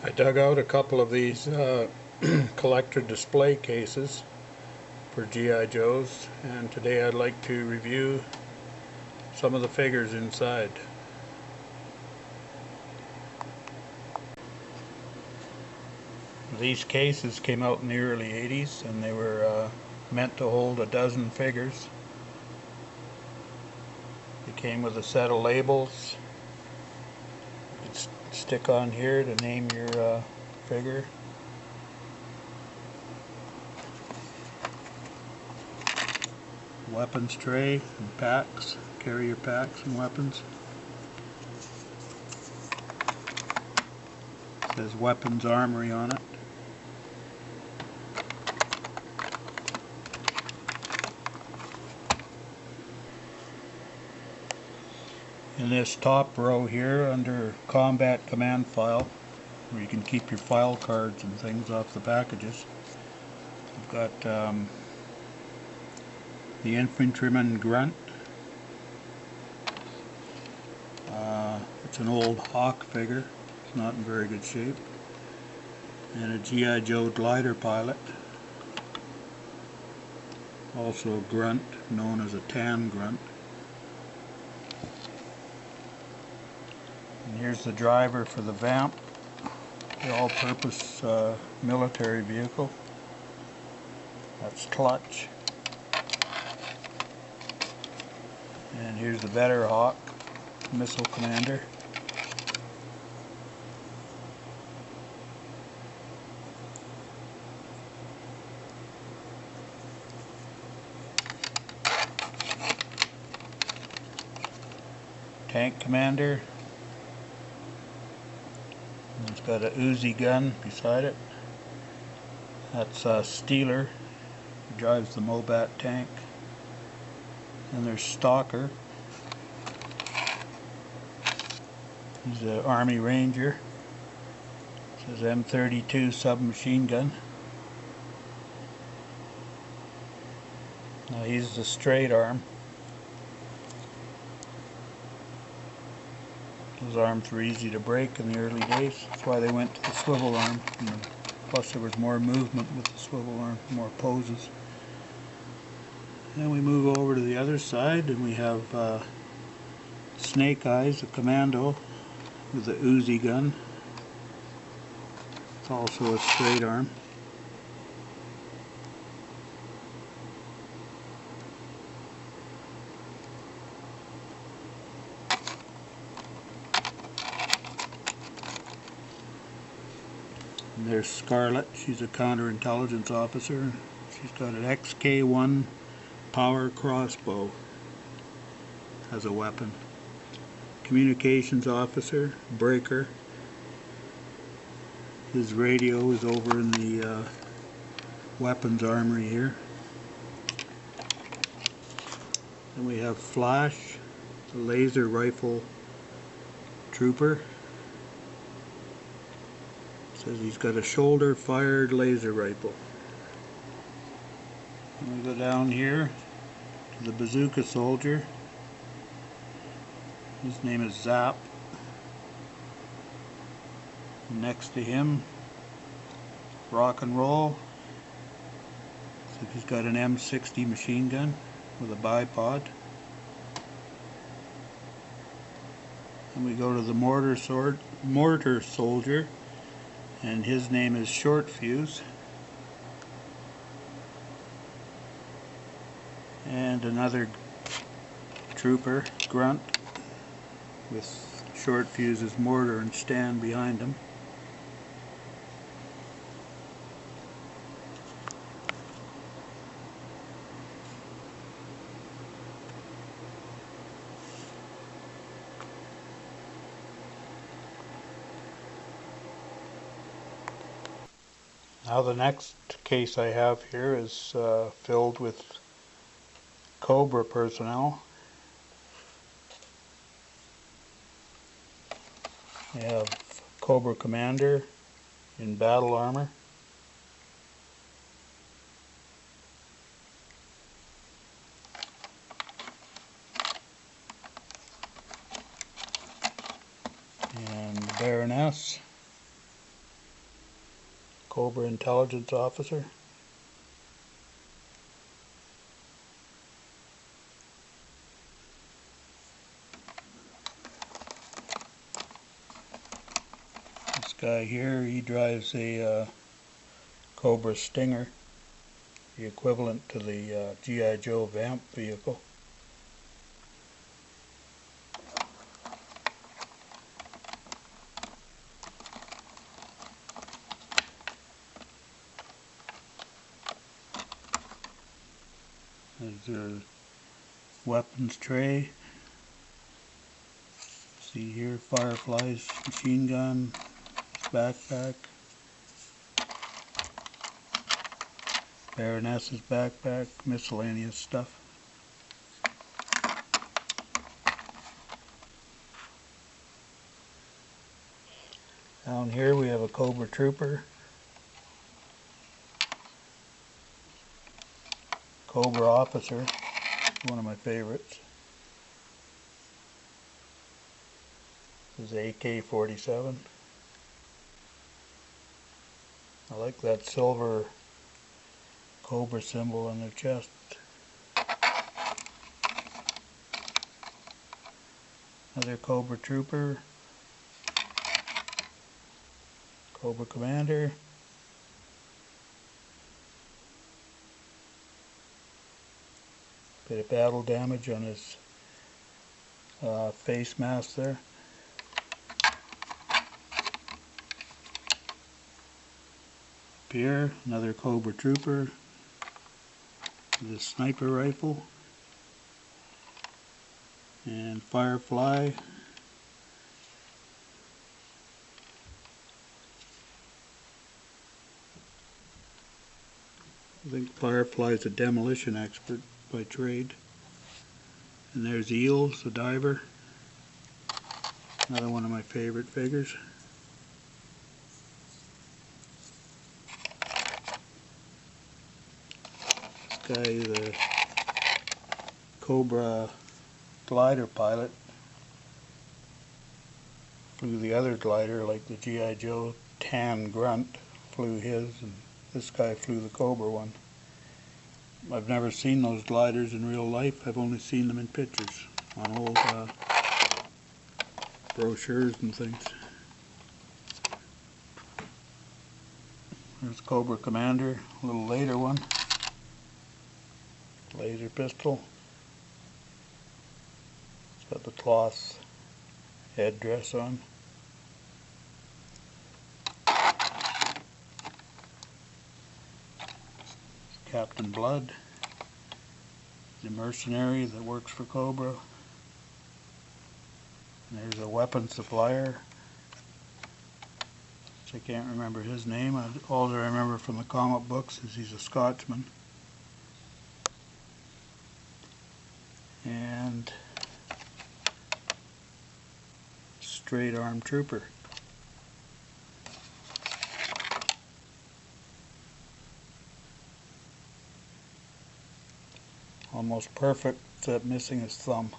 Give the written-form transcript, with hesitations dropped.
I dug out a couple of these collector display cases for G.I. Joes, and today I'd like to review some of the figures inside. These cases came out in the early 80s, and they were meant to hold a dozen figures. They came with a set of labels. You could stick on here to name your figure. Weapons tray and packs. Carry your packs and weapons. It says Weapons Armory on it. In this top row here under Combat Command File, where you can keep your file cards and things off the packages, you've got the Infantryman Grunt. It's an old Hawk figure, it's not in very good shape. And a G.I. Joe glider pilot, also a grunt, known as a tan grunt. And here's the driver for the Vamp, the all-purpose military vehicle. That's Clutch. And here's the Vetter Hawk, missile commander. Tank commander. And it's got a Uzi gun beside it. That's Steeler, who drives the Mobat tank. And there's Stalker. He's an Army Ranger. It says M32 submachine gun. Now he's the straight arm. Those arms were easy to break in the early days. That's why they went to the swivel arm. Plus there was more movement with the swivel arm, more poses. Then we move over to the other side and we have Snake Eyes, a commando with the Uzi gun. It's also a straight arm. And there's Scarlet, she's a counterintelligence officer. She's got an XK-1 power crossbow as a weapon. Communications officer, Breaker. His radio is over in the weapons armory here. Then we have Flash, the laser rifle trooper. Says he's got a shoulder fired laser rifle. And we go down here to the bazooka soldier. His name is Zap. Next to him, Rock and Roll. So he's got an M60 machine gun with a bipod. And we go to the mortar soldier, and his name is Short Fuse. And another trooper, Grunt, with Short Fuse's mortar and stand behind him. Now the next case I have here is filled with Cobra personnel. We have Cobra Commander in battle armor. And the Baroness. Cobra intelligence officer. This guy here, he drives a Cobra Stinger, the equivalent to the G.I. Joe Vamp vehicle. There's their weapons tray. See here, Firefly's machine gun, his backpack, Baroness's backpack, miscellaneous stuff. Down here we have a Cobra Trooper, Cobra Officer, one of my favorites. This is AK-47. I like that silver Cobra symbol on their chest. Another Cobra Trooper, Cobra Commander, bit of battle damage on his face mask there. Here, another Cobra Trooper with a sniper rifle, and Firefly. I think Firefly is a demolition expert by trade. And there's Eels, the diver, another one of my favorite figures. This guy is a Cobra glider pilot. Flew the other glider like the G.I. Joe Tan Grunt flew his, and this guy flew the Cobra one. I've never seen those gliders in real life. I've only seen them in pictures on old brochures and things. There's Cobra Commander, a little later one. Laser pistol. It's got the cloth headdress on. Captain Blood, the mercenary that works for Cobra. And there's a weapons supplier. I can't remember his name. All I remember from the comic books is he's a Scotsman. And straight arm trooper. Almost perfect, except missing his thumb.